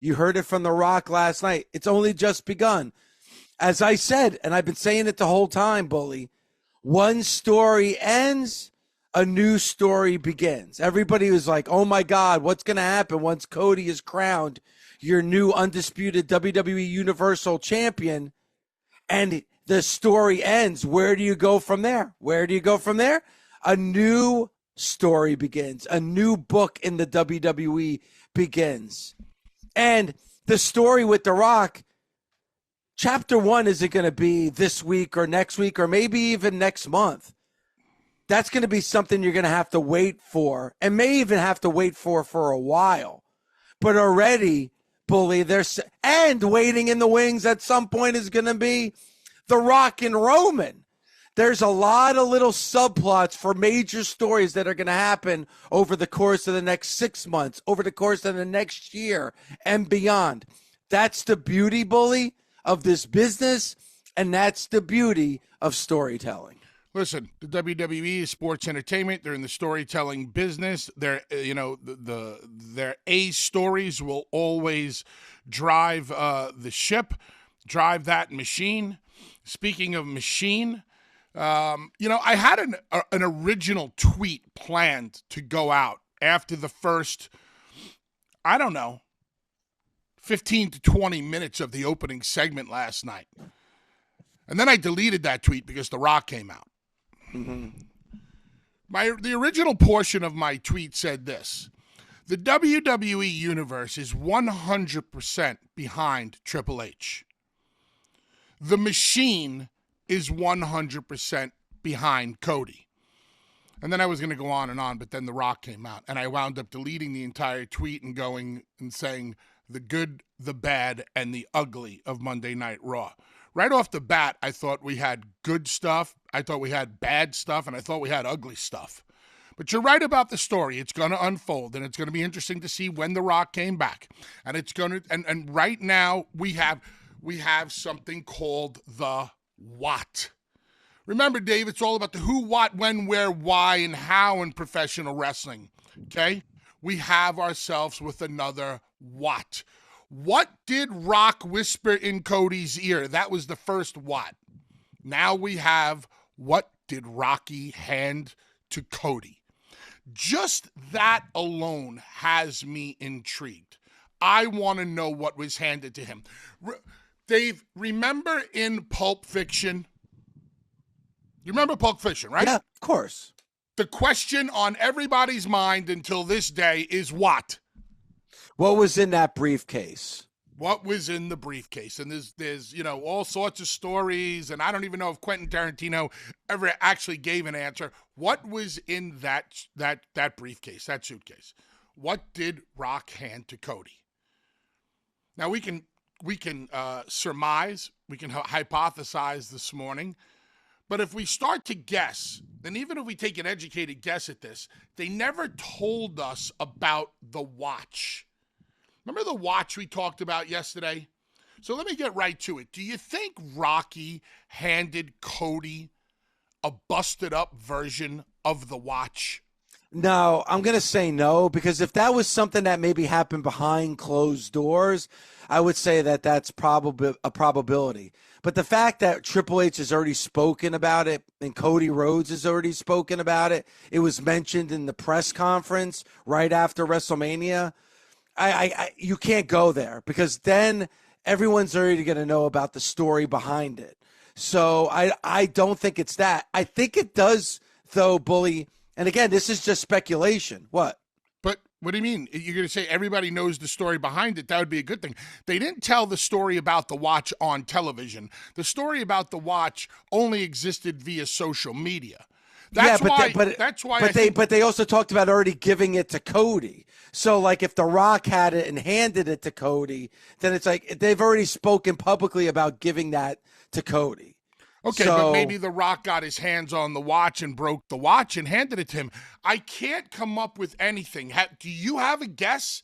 You heard it from The Rock last night. It's only just begun. As I said, and I've been saying it the whole time, Bully, one story ends, a new story begins. Everybody was like, oh my God, what's going to happen once Cody is crowned your new undisputed WWE Universal Champion? And the story ends. Where do you go from there? Where do you go from there? A new story begins. A new book in the WWE begins. And the story with The Rock, chapter 1 isn't going to be this week or next week or maybe even next month. That's going to be something you're going to have to wait for and may even have to wait for a while. But already, Bully, and waiting in the wings at some point is going to be The Rock and Roman. There's a lot of little subplots for major stories that are going to happen over the course of the next 6 months, over the course of the next year and beyond. That's the beauty, Bully, of this business, and that's the beauty of storytelling. Listen, the WWE is sports entertainment. They're in the storytelling business. Their A stories will always drive the ship, drive that machine. Speaking of machine, I had an original tweet planned to go out after the first, 15 to 20 minutes of the opening segment last night. And then I deleted that tweet because The Rock came out. Mm-hmm. The original portion of my tweet said this: the WWE Universe is 100% behind Triple H. The Machine is 100% behind Cody. And then I was going to go on, but then The Rock came out, and I wound up deleting the entire tweet and going and saying the good, the bad, and the ugly of Monday Night Raw. Right off the bat, I thought we had good stuff, I thought we had bad stuff, and I thought we had ugly stuff. But you're right about the story. It's going to unfold, and it's going to be interesting to see when The Rock came back. And it's going to, and right now we have something called the what. Remember, Dave, it's all about the who, what, when, where, why, and how in professional wrestling. Okay? We have ourselves with another what. What did Rock whisper in Cody's ear? That was the first what. Now we have what did Rocky hand to Cody? Just that alone has me intrigued. I want to know what was handed to him. Dave, remember in Pulp Fiction? You remember Pulp Fiction, right? Yeah, of course. The question on everybody's mind until this day is what? What was in that briefcase? What was in the briefcase? And there's all sorts of stories, and I don't even know if Quentin Tarantino ever actually gave an answer. What was in that briefcase, that suitcase? What did Rock hand to Cody? Now we can surmise, we can hypothesize this morning, but if we start to guess, then even if we take an educated guess at this, they never told us about the watch. Remember the watch we talked about yesterday? So let me get right to it. Do you think Rocky handed Cody a busted up version of the watch? No, I'm going to say no, because if that was something that maybe happened behind closed doors, I would say that that's probably a probability. But the fact that Triple H has already spoken about it and Cody Rhodes has already spoken about it, it was mentioned in the press conference right after WrestleMania. You can't go there, because then everyone's already going to know about the story behind it. So I don't think it's that. I think it does, though, Bully. And again, this is just speculation. What? But what do you mean? You're going to say everybody knows the story behind it? That would be a good thing. They didn't tell the story about the watch on television. The story about the watch only existed via social media. That's but they also talked about already giving it to Cody. So, like, if The Rock had it and handed it to Cody, then it's like they've already spoken publicly about giving that to Cody. Okay, but maybe The Rock got his hands on the watch and broke the watch and handed it to him. I can't come up with anything. Do you have a guess?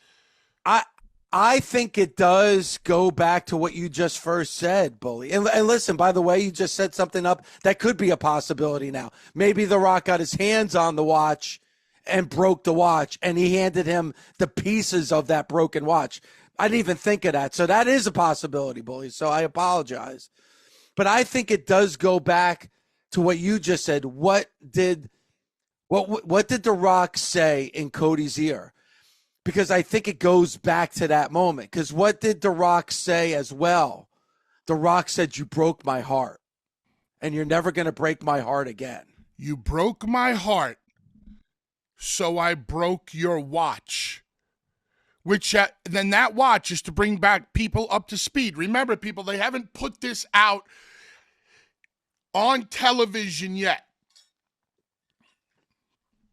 I think it does go back to what you just first said, Bully. And listen, by the way, you just set something up that could be a possibility now. Maybe The Rock got his hands on the watch and broke the watch, and he handed him the pieces of that broken watch. I didn't even think of that. So that is a possibility, Bully. So I apologize. But I think it does go back to what you just said. What did The Rock say in Cody's ear? Because I think it goes back to that moment. Because what did The Rock say as well? The Rock said, "You broke my heart, and you're never going to break my heart again." You broke my heart, so I broke your watch. Which then that watch is to bring back people up to speed. Remember, people, they haven't put this out on television yet.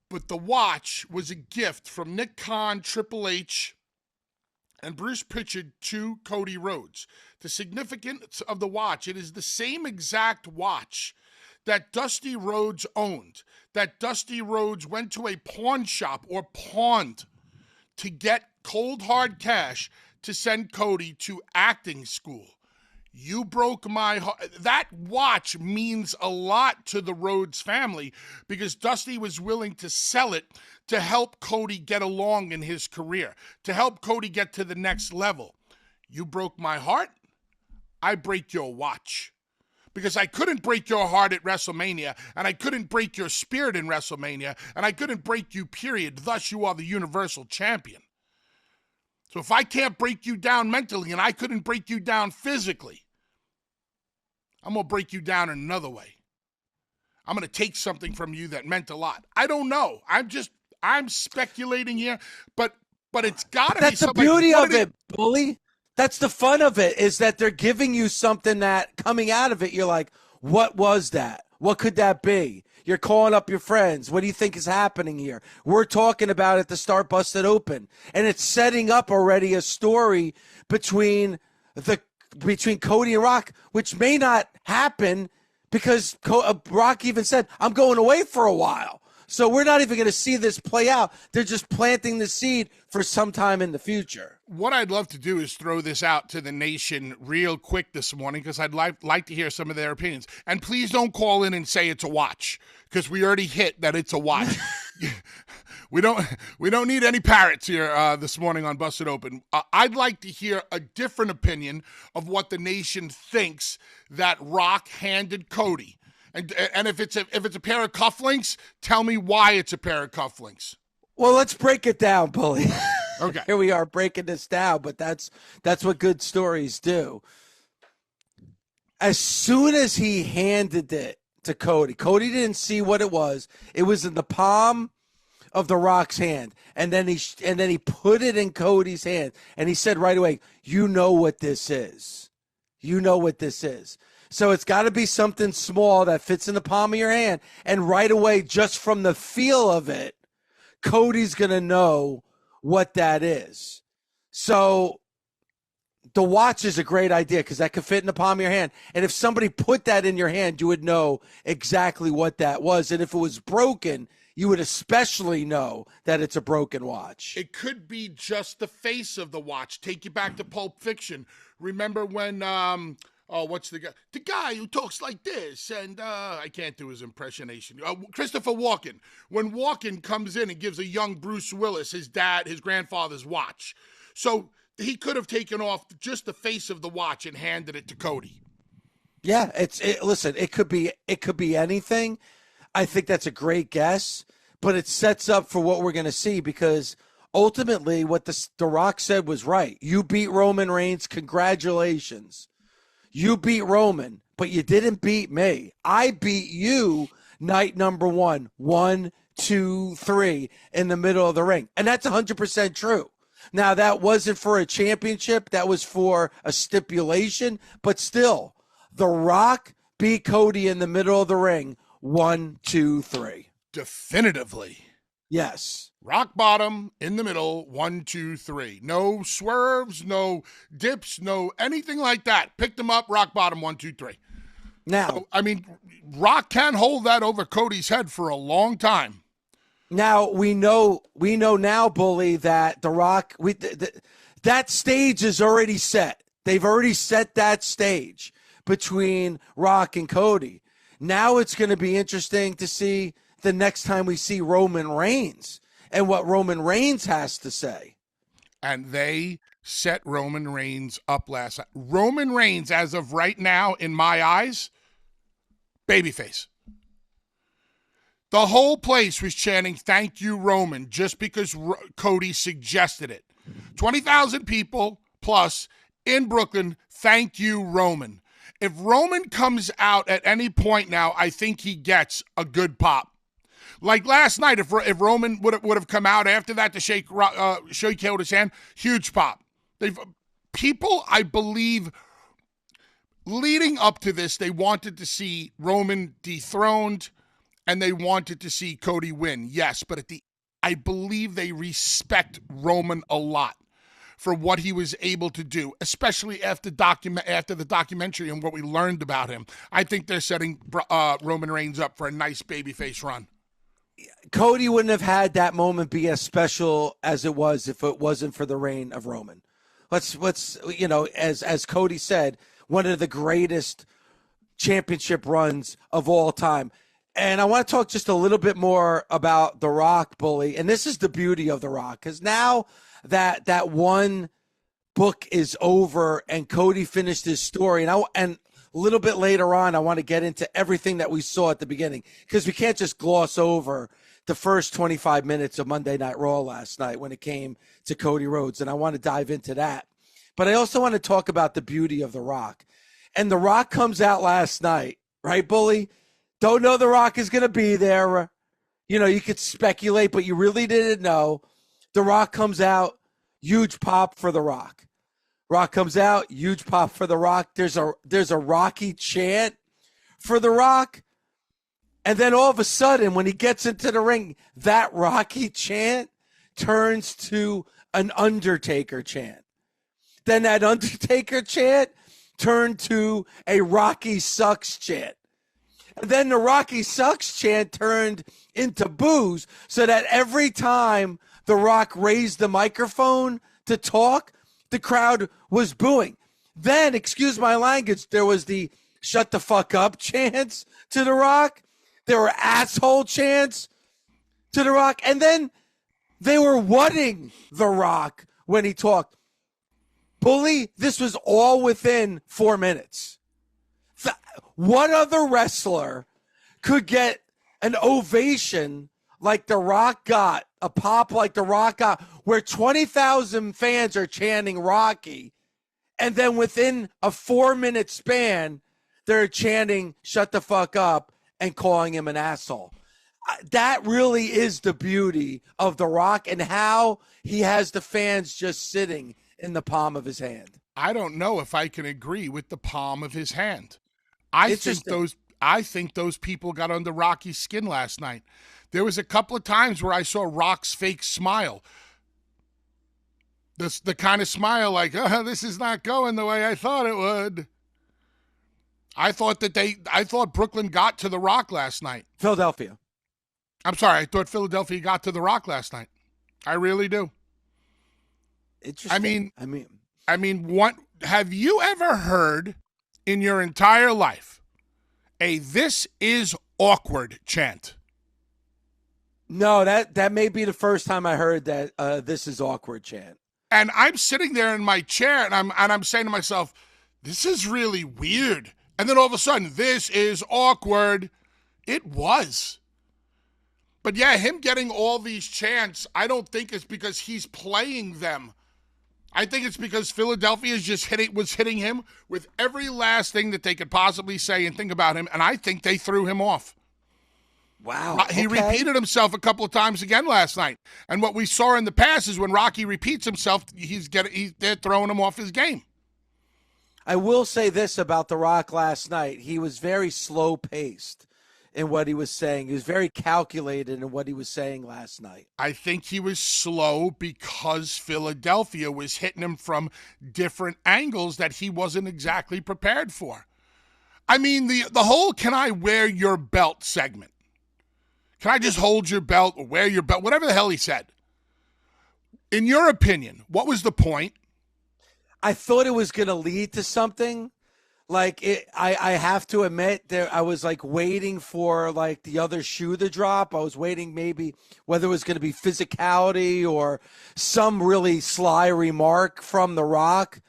But the watch was a gift from Nick Khan, Triple H, and Bruce Pritchard to Cody Rhodes. The significance of the watch, it is the same exact watch that Dusty Rhodes owned, that Dusty Rhodes went to a pawn shop or pawned to get cold hard cash to send Cody to acting school. You broke my heart. That watch means a lot to the Rhodes family because Dusty was willing to sell it to help Cody get along in his career, to help Cody get to the next level. You broke my heart, I break your watch. Because I couldn't break your heart at WrestleMania, and I couldn't break your spirit in WrestleMania, and I couldn't break you, period. Thus, you are the Universal Champion. So if I can't break you down mentally and I couldn't break you down physically, I'm going to break you down in another way. I'm going to take something from you that meant a lot. I don't know. I'm speculating here, but it's got to be That's the something. beauty of it, Bully. That's the fun of it, is that they're giving you something that coming out of it, you're like, what was that? What could that be? You're calling up your friends. What do you think is happening here? We're talking about it to start Busted Open. And it's setting up already a story between Cody and Rock, which may not happen because Rock even said, "I'm going away for a while." So we're not even going to see this play out. They're just planting the seed for some time in the future. What I'd love to do is throw this out to the nation real quick this morning because I'd like to hear some of their opinions. And please don't call in and say it's a watch because we already hit that it's a watch. We don't need any parrots here this morning on Busted Open. I'd like to hear a different opinion of what the nation thinks that Rock handed Cody. And if it's a pair of cufflinks, tell me why it's a pair of cufflinks. Well, let's break it down, Bully. Okay. Here we are breaking this down, but that's what good stories do. As soon as he handed it to Cody didn't see what it was. It was in the palm of the Rock's hand, and then he put it in Cody's hand, and he said right away, "You know what this is. You know what this is." So it's got to be something small that fits in the palm of your hand. And right away, just from the feel of it, Cody's going to know what that is. So the watch is a great idea because that could fit in the palm of your hand. And if somebody put that in your hand, you would know exactly what that was. And if it was broken, you would especially know that it's a broken watch. It could be just the face of the watch. Take you back to Pulp Fiction. Remember when... what's the guy? The guy who talks like this, and I can't do his impersonation. Christopher Walken. When Walken comes in and gives a young Bruce Willis, his grandfather's watch. So he could have taken off just the face of the watch and handed it to Cody. Yeah, listen, it could be anything. I think that's a great guess, but it sets up for what we're going to see because ultimately what the Rock said was right. You beat Roman Reigns. Congratulations. You beat Roman, but you didn't beat me. I beat you night number 1. 1, 2, 3 in the middle of the ring. And that's 100% true. Now, that wasn't for a championship. That was for a stipulation. But still, The Rock beat Cody in the middle of the ring. 1, 2, 3. Definitively. Yes. Rock bottom, in the middle, 1, 2, 3. No swerves, no dips, no anything like that. Picked him up, rock bottom, 1, 2, 3. Now, so, I mean, Rock can hold that over Cody's head for a long time. Now we know now, Bully, that The Rock, that stage is already set. They've already set that stage between Rock and Cody. Now it's going to be interesting to see the next time we see Roman Reigns and what Roman Reigns has to say. And they set Roman Reigns up last night. Roman Reigns, as of right now, in my eyes, babyface. The whole place was chanting, "Thank you, Roman," just because Cody suggested it. 20,000 people plus in Brooklyn, "Thank you, Roman." If Roman comes out at any point now, I think he gets a good pop. Like last night, if Roman would have come out after that to shake Cody's hand, huge pop. People, I believe, leading up to this, they wanted to see Roman dethroned, and they wanted to see Cody win. Yes, but I believe they respect Roman a lot for what he was able to do, especially after the documentary and what we learned about him. I think they're setting Roman Reigns up for a nice babyface run. Cody wouldn't have had that moment be as special as it was if it wasn't for the reign of Roman. Let's as Cody said, one of the greatest championship runs of all time. And I want to talk just a little bit more about The Rock, Bully. And this is the beauty of The Rock, because now that one book is over and Cody finished his story, and a little bit later on, I want to get into everything that we saw at the beginning, because we can't just gloss over the first 25 minutes of Monday Night Raw last night when it came to Cody Rhodes, and I want to dive into that. But I also want to talk about the beauty of The Rock. And The Rock comes out last night, right, Bully? Don't know The Rock is going to be there. You could speculate, but you really didn't know. The Rock comes out, huge pop for The Rock. Rock comes out, huge pop for The Rock. There's a Rocky chant for The Rock. And then all of a sudden, when he gets into the ring, that Rocky chant turns to an Undertaker chant. Then that Undertaker chant turned to a Rocky sucks chant. And then the Rocky sucks chant turned into boos, so that every time The Rock raised the microphone to talk, the crowd was booing. Then, excuse my language, there was the shut the fuck up chants to The Rock. There were asshole chants to The Rock. And then they were whatting The Rock when he talked. Bully, this was all within 4 minutes. What other wrestler could get an ovation like The Rock got, a pop like The Rock got, where 20,000 fans are chanting Rocky, and then within a 4-minute span, they're chanting shut the fuck up and calling him an asshole? That really is the beauty of The Rock and how he has the fans just sitting in the palm of his hand. I don't know if I can agree with the palm of his hand. I think those people got under Rocky's skin last night. There was a couple of times where I saw Rock's fake smile. The kind of smile like, this is not going the way I thought it would. I thought Brooklyn got to The Rock last night. Philadelphia. I'm sorry, I thought Philadelphia got to The Rock last night. I really do. Interesting. I mean, what have you ever heard in your entire life a "this is awkward" chant? No, that may be the first time I heard that "this is awkward" chant. And I'm sitting there in my chair, and I'm saying to myself, "This is really weird." And then all of a sudden, "this is awkward." It was. But yeah, him getting all these chants, I don't think it's because he's playing them. I think it's because Philadelphia was hitting him with every last thing that they could possibly say and think about him, and I think they threw him off. Wow. He repeated himself a couple of times again last night. And what we saw in the past is when Rocky repeats himself, they're throwing him off his game. I will say this about The Rock last night. He was very slow-paced in what he was saying. He was very calculated in what he was saying last night. I think he was slow because Philadelphia was hitting him from different angles that he wasn't exactly prepared for. I mean, the whole "can I wear your belt" segment. Can I just hold your belt or wear your belt? Whatever the hell he said. In your opinion, what was the point? I thought it was going to lead to something, Like I have to admit I was like waiting for like the other shoe to drop. I was waiting maybe whether it was going to be physicality or some really sly remark from The Rock.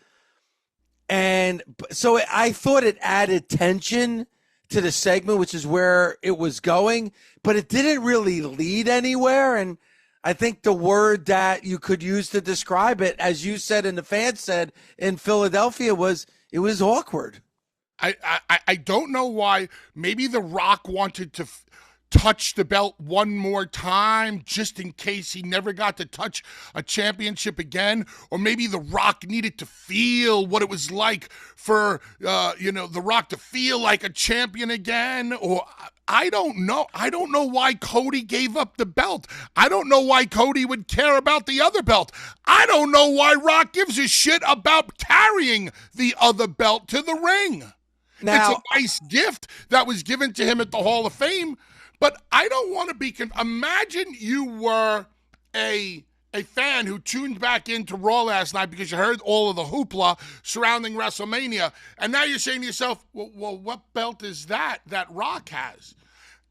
And so I thought it added tension to the segment, which is where it was going, but it didn't really lead anywhere. And I think the word that you could use to describe it, as you said and the fans said in Philadelphia, was it was awkward. I don't know why. Maybe The Rock wanted to touch the belt one more time just in case he never got to touch a championship again. Or maybe The Rock needed to feel what it was like for, The Rock to feel like a champion again. Or I don't know. I don't know why Cody gave up the belt. I don't know why Cody would care about the other belt. I don't know why Rock gives a shit about carrying the other belt to the ring. Now, it's a nice gift that was given to him at the Hall of Fame, but I don't want to be. Imagine you were a fan who tuned back into Raw last night because you heard all of the hoopla surrounding WrestleMania, and now you're saying to yourself, well, what belt is that Rock has?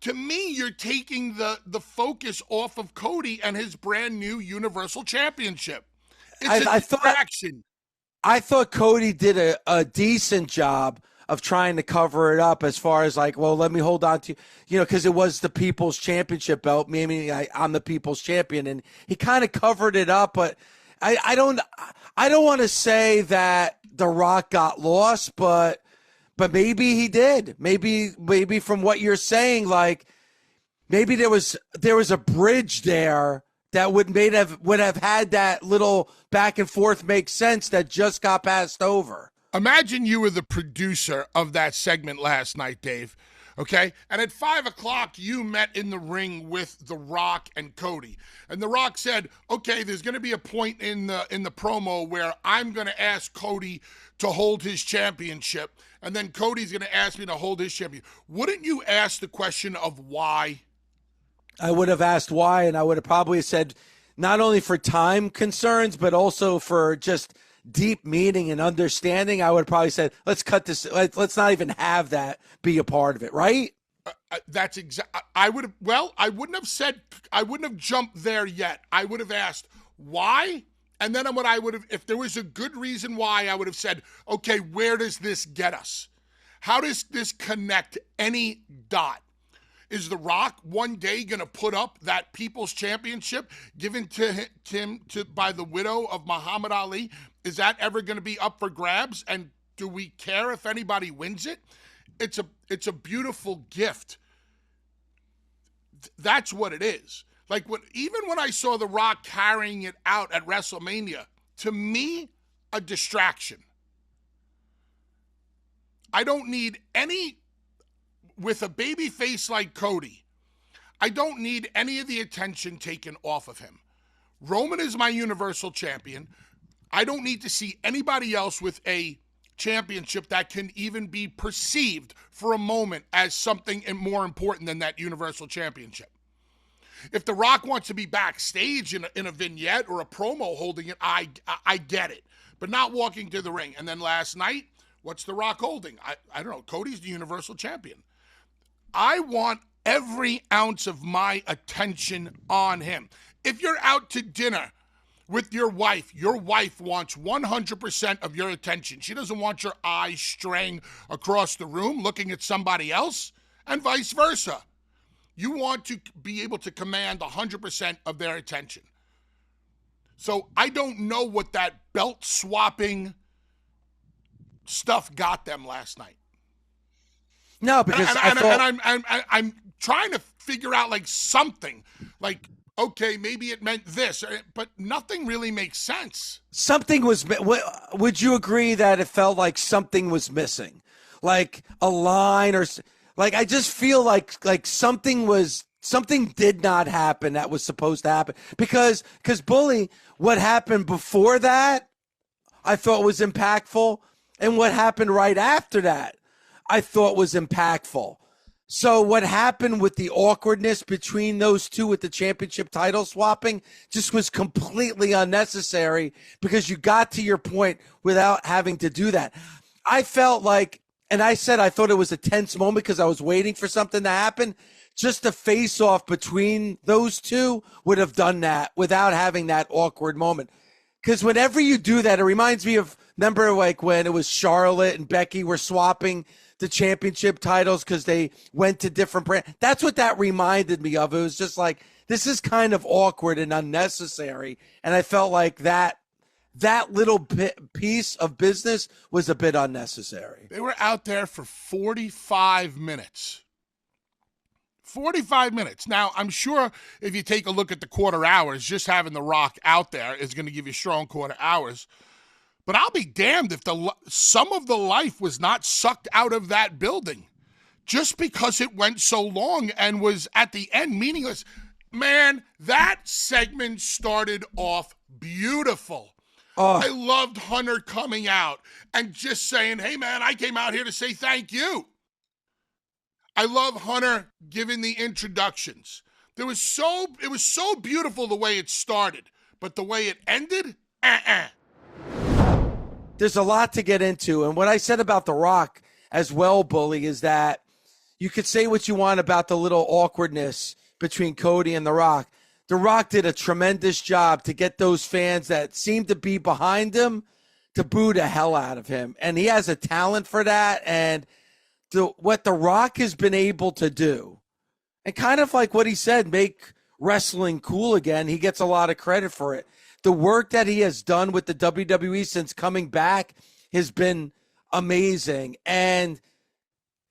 To me, you're taking the focus off of Cody and his brand new Universal Championship. It's a distraction. I thought Cody did a decent job of trying to cover it up as far as like, well, let me hold on to, because it was the People's Championship belt. Maybe I'm the People's Champion, and he kind of covered it up. But I don't want to say that The Rock got lost, but maybe he did. Maybe from what you're saying, like maybe there was a bridge there that would have had that little back and forth make sense that just got passed over. Imagine you were the producer of that segment last night, Dave, okay? And at 5 o'clock, you met in the ring with The Rock and Cody. And The Rock said, okay, there's going to be a point in the promo where I'm going to ask Cody to hold his championship, and then Cody's going to ask me to hold his champion. Wouldn't you ask the question of why? I would have asked why, and I would have probably said not only for time concerns, but also for just deep meaning and understanding. I would have probably said, let's cut this. Let's not even have that be a part of it. Right. That's exactly. I wouldn't have jumped there yet. I would have asked why. And then what I would have, if there was a good reason why, I would have said, okay, where does this get us? How does this connect any dot? Is The Rock one day going to put up that People's Championship given to him by the widow of Muhammad Ali? Is that ever going to be up for grabs? And do we care if anybody wins it? It's a beautiful gift. That's what it is. Like even when I saw The Rock carrying it out at WrestleMania, to me, a distraction. I don't need any. With a baby face like Cody, I don't need any of the attention taken off of him. Roman is my Universal Champion. I don't need to see anybody else with a championship that can even be perceived for a moment as something more important than that Universal Championship. If The Rock wants to be backstage in a vignette or a promo holding it, I get it. But not walking to the ring. And then last night, what's The Rock holding? I don't know. Cody's the Universal Champion. I want every ounce of my attention on him. If you're out to dinner with your wife wants 100% of your attention. She doesn't want your eyes straying across the room looking at somebody else, and vice versa. You want to be able to command 100% of their attention. So I don't know what that belt swapping stuff got them last night. No, because I'm trying to figure out like something, like okay, maybe it meant this, but nothing really makes sense. Something was. Would you agree that it felt like something was missing, like a line or like I just feel like something did not happen that was supposed to happen because Bully, what happened before that, I thought was impactful, and what happened right after that, I thought was impactful. So what happened with the awkwardness between those two with the championship title swapping just was completely unnecessary because you got to your point without having to do that. I felt like And I said I thought it was a tense moment because I was waiting for something to happen. Just a face off between those two would have done that without having that awkward moment. Because whenever you do that, it reminds me of, remember like when it was Charlotte and Becky were swapping the championship titles because they went to different brands. That's what that reminded me of. It was just like, this is kind of awkward and unnecessary. And I felt like that little piece of business was a bit unnecessary. They were out there for 45 minutes. 45 minutes. Now, I'm sure if you take a look at the quarter hours, just having The Rock out there is going to give you strong quarter hours. But I'll be damned if some of the life was not sucked out of that building just because it went so long and was at the end meaningless. Man, that segment started off beautiful. Oh. I loved Hunter coming out and just saying, hey, man, I came out here to say thank you. I love Hunter giving the introductions. It was so beautiful the way it started, but the way it ended, There's a lot to get into. And what I said about The Rock as well, Bully, is that you could say what you want about the little awkwardness between Cody and The Rock. The Rock did a tremendous job to get those fans that seem to be behind him to boo the hell out of him. And he has a talent for that. And what The Rock has been able to do, and kind of like what he said, make wrestling cool again, he gets a lot of credit for it. The work that he has done with the WWE since coming back has been amazing. And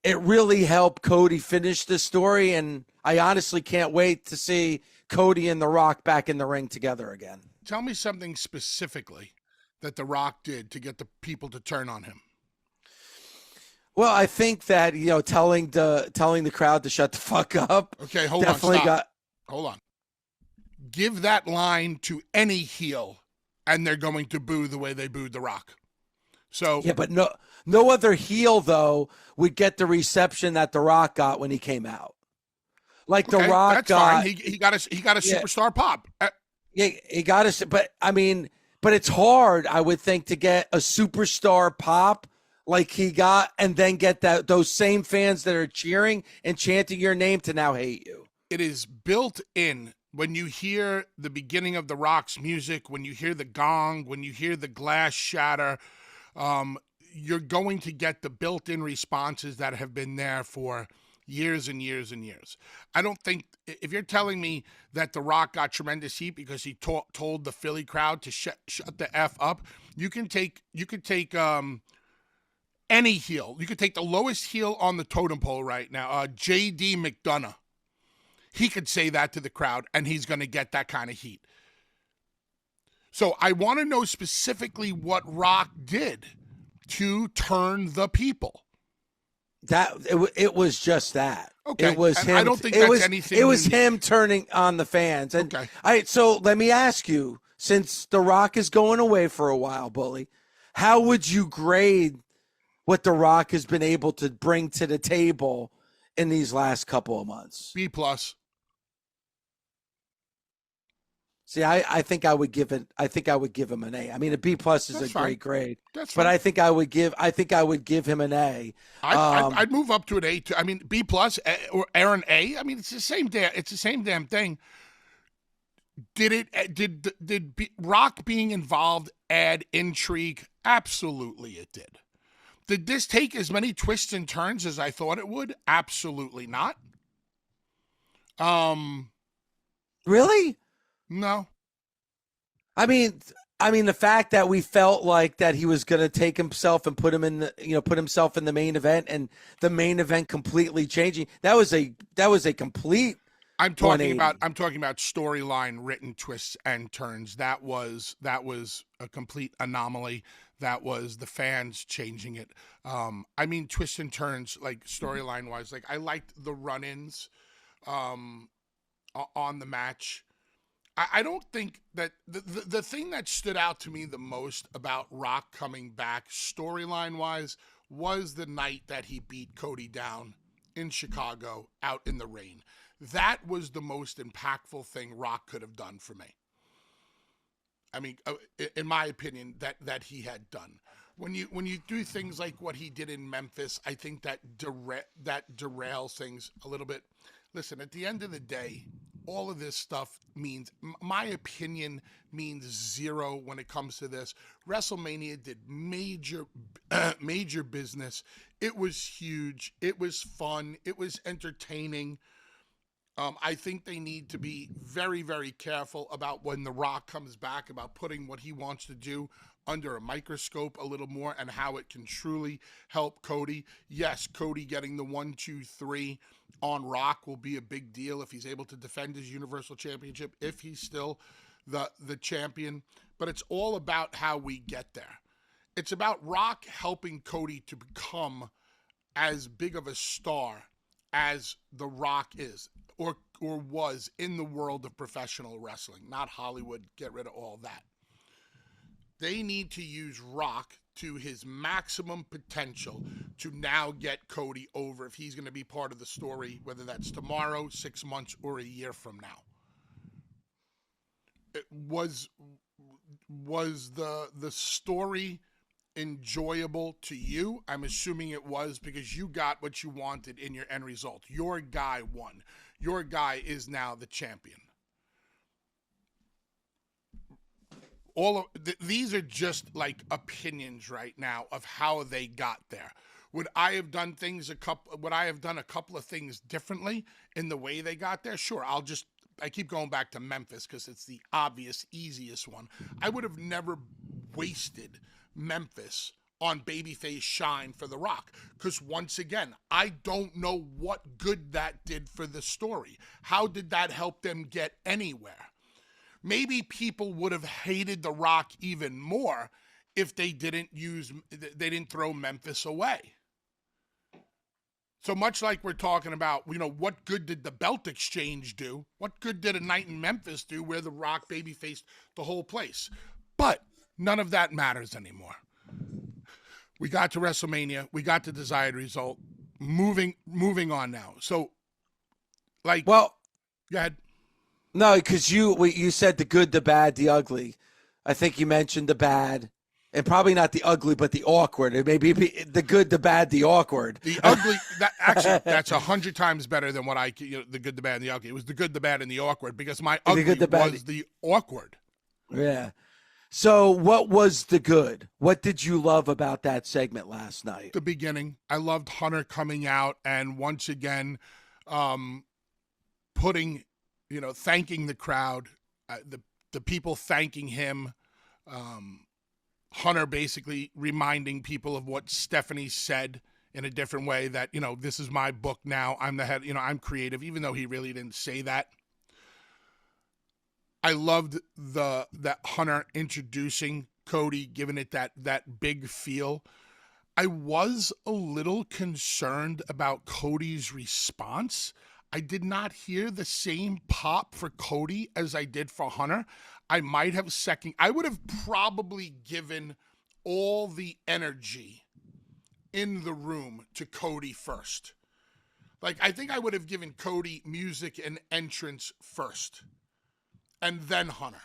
it really helped Cody finish the story. And I honestly can't wait to see Cody and The Rock back in the ring together again. Tell me something specifically that The Rock did to get the people to turn on him. Well, I think that, telling the crowd to shut the fuck up. Okay, hold on. Give that line to any heel, and they're going to boo the way they booed The Rock. So yeah, but no other heel though would get the reception that The Rock got when he came out. Like The Rock that's got, fine. He got a superstar pop. Yeah, he got us. But it's hard, I would think, to get a superstar pop like he got, and then get those same fans that are cheering and chanting your name to now hate you. It is built in when you hear the beginning of The Rock's music, when you hear the gong, when you hear the glass shatter. You're going to get the built-in responses that have been there for years and years and years. I don't think, if you're telling me that The Rock got tremendous heat because he told the Philly crowd to shut the F up, you could take any heel. You could take the lowest heel on the totem pole right now, J.D. McDonough. He could say that to the crowd, and he's going to get that kind of heat. So I want to know specifically what Rock did to turn the people. It was just that. Okay. It was him. I don't think that's anything. It was him turning on the fans. And okay. All right, so let me ask you, since The Rock is going away for a while, Bully, how would you grade what The Rock has been able to bring to the table in these last couple of months? B+. See, I think I would give it. I think I would give him an A. I mean, a B+ is a great grade. That's but fine. I think I would give him an A. I'd move up to an A too. I mean, B+ or an A. I mean, it's the same damn thing. Did Rock being involved add intrigue? Absolutely, it did. Did this take as many twists and turns as I thought it would? Absolutely not. Really? No. I mean, the fact that we felt like that he was going to take himself and put himself in the main event, and the main event completely changing. That was a complete. I'm talking about storyline, written twists and turns. That was a complete anomaly. That was the fans changing it. I mean, twists and turns, like storyline wise. Like I liked the run-ins on the match. I don't think that the thing that stood out to me the most about Rock coming back storyline wise was the night that he beat Cody down in Chicago out in the rain. That was the most impactful thing Rock could have done for me. I mean, in my opinion, that he had done. when you do things like what he did in Memphis, I think that derails things a little bit. Listen, at the end of the day, all of this stuff means, my opinion means zero when it comes to this. WrestleMania did major business. It was huge. It was fun. It was entertaining. I think they need to be very, very careful about when The Rock comes back, about putting what he wants to do under a microscope a little more and how it can truly help Cody. Yes, Cody getting the 1, 2, 3 on Rock will be a big deal if he's able to defend his Universal Championship, if he's still the champion. But it's all about how we get there. It's about Rock helping Cody to become as big of a star as The Rock is or was in the world of professional wrestling, not Hollywood. Get rid of all that. They need to use Rock to his maximum potential to now get Cody over if he's going to be part of the story, whether that's tomorrow, 6 months, or a year from now. It was the story enjoyable to you? I'm assuming it was, because you got what you wanted in your end result. Your guy won. Your guy is now the champion. These are just like opinions right now of how they got there. Would I have done a couple of things differently in the way they got there? Sure. I keep going back to Memphis because it's the obvious, easiest one. I would have never wasted Memphis on babyface shine for The Rock, because once again, I don't know what good that did for the story. How did that help them get anywhere? Maybe people would have hated The Rock even more if they didn't throw Memphis away. So much like we're talking about, what good did the belt exchange do? What good did a night in Memphis do where The Rock babyfaced the whole place? But none of that matters anymore. We got to WrestleMania. We got the desired result. Moving on now. So, go ahead. No, because you said the good, the bad, the ugly. I think you mentioned the bad, and probably not the ugly, but the awkward. It may be the good, the bad, the awkward. The ugly. That's 100 times better than what the good, the bad, and the ugly. It was the good, the bad, and the awkward, because my ugly was the awkward. Yeah. So what was the good? What did you love about that segment last night? The beginning. I loved Hunter coming out and once again thanking the crowd, the people thanking him. Hunter basically reminding people of what Stephanie said in a different way, that, this is my book now. I'm the head, I'm creative, even though he really didn't say that. I loved that Hunter introducing Cody, giving it that big feel. I was a little concerned about Cody's response. I did not hear the same pop for Cody as I did for Hunter. I would have probably given all the energy in the room to Cody first. I think I would have given Cody music and entrance first, and then Hunter.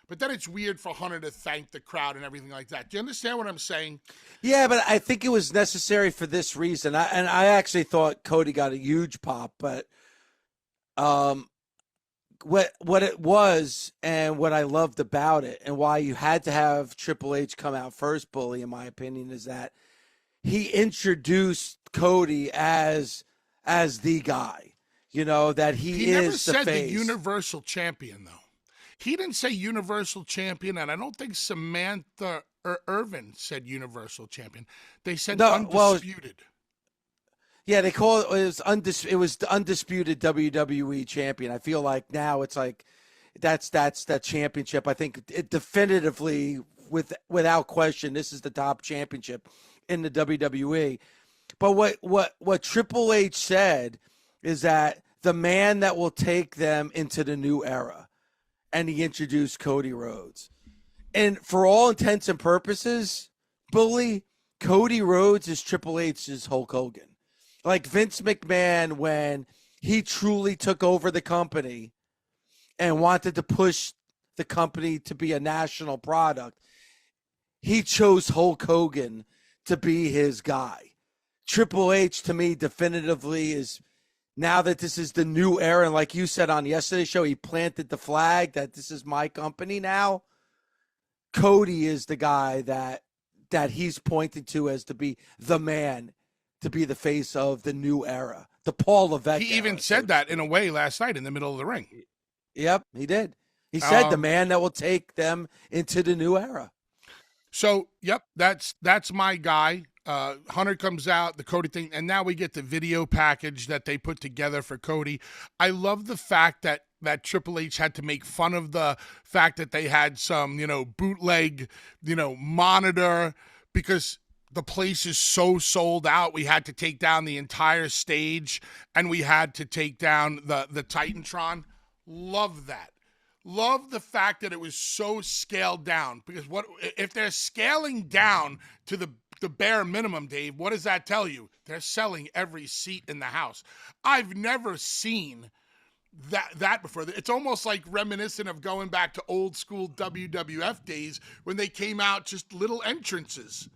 But then it's weird for Hunter to thank the crowd and everything like that. Do you understand what I'm saying? Yeah, but I think it was necessary for this reason. I actually thought Cody got a huge pop, but what it was and what I loved about it and why you had to have Triple H come out first, Bully, in my opinion, is that he introduced Cody as the guy. That he is the face. He never said the Universal Champion, though. He didn't say Universal Champion, and I don't think Samantha or Irvin said Universal Champion. They said Undisputed. Yeah, they call it was the undisputed WWE champion. I feel like now it's like that's that championship. I think it definitively, without question, this is the top championship in the WWE. But what Triple H said is that the man that will take them into the new era. And he introduced Cody Rhodes. And for all intents and purposes, Bully, Cody Rhodes is Triple H's Hulk Hogan. Like Vince McMahon, when he truly took over the company and wanted to push the company to be a national product, he chose Hulk Hogan to be his guy. Triple H, to me, definitively is, now that this is the new era, and like you said on yesterday's show, he planted the flag that this is my company now. Cody is the guy that he's pointed to as to be the man, to be the face of the new era, the Paul Levesque. He even era, said that in a way last night in the middle of the ring. Yep, he did. He said the man that will take them into the new era. So, yep, that's my guy. Hunter comes out, the Cody thing, and now we get the video package that they put together for Cody. I love the fact that Triple H had to make fun of the fact that they had some, bootleg, monitor, because the place is so sold out. We had to take down the entire stage, and we had to take down the Titantron. Love that. Love the fact that it was so scaled down, because what if they're scaling down to the bare minimum, Dave? What does that tell you? They're selling every seat in the house. I've never seen that before. It's almost like reminiscent of going back to old school WWF days when they came out just little entrances.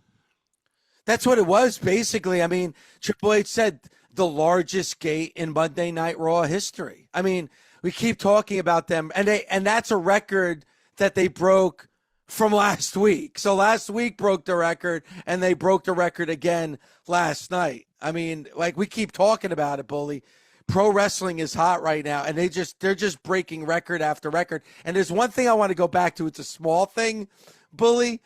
That's what it was, basically. I mean, Triple H said the largest gate in Monday Night Raw history. I mean, we keep talking about them, and that's a record that they broke from last week. So last week broke the record, and they broke the record again last night. I mean, like, we keep talking about it, Bully. Pro wrestling is hot right now, and they're just breaking record after record. And there's one thing I want to go back to. It's a small thing, Bully,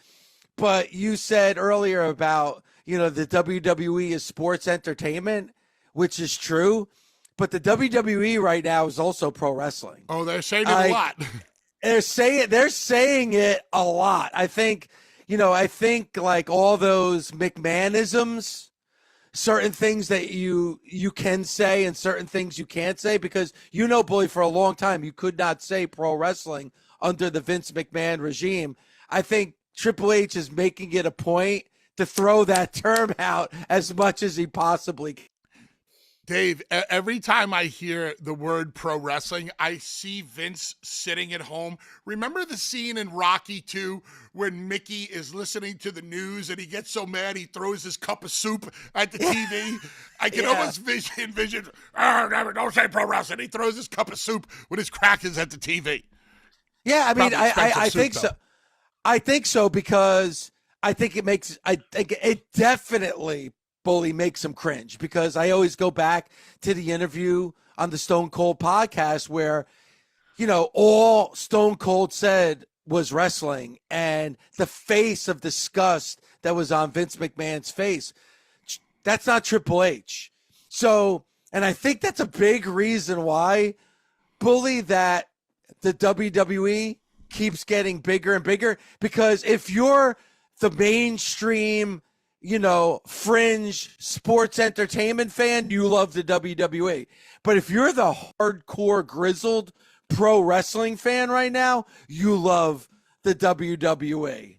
but you said earlier about, the WWE is sports entertainment, which is true. But the WWE right now is also pro wrestling. Oh, they're saying it a lot. They're saying it a lot. I think like all those McMahonisms, certain things that you can say and certain things you can't say, because Bully, for a long time you could not say pro wrestling under the Vince McMahon regime. I think Triple H is making it a point to throw that term out as much as he possibly can. Dave, every time I hear the word pro wrestling, I see Vince sitting at home. Remember the scene in Rocky 2 when Mickey is listening to the news and he gets so mad he throws his cup of soup at the TV? I can almost envision, don't say pro wrestling. He throws his cup of soup with his crackers at the TV. Yeah, I mean, I think so. I think so, because I think it definitely, Bully, makes him cringe, because I always go back to the interview on the Stone Cold podcast where, all Stone Cold said was wrestling, and the face of disgust that was on Vince McMahon's face. That's not Triple H. So, and I think that's a big reason why, Bully, that the WWE keeps getting bigger and bigger, because if you're the mainstream, fringe sports entertainment fan, you love the WWE. But if you're the hardcore grizzled pro wrestling fan right now, you love the WWE.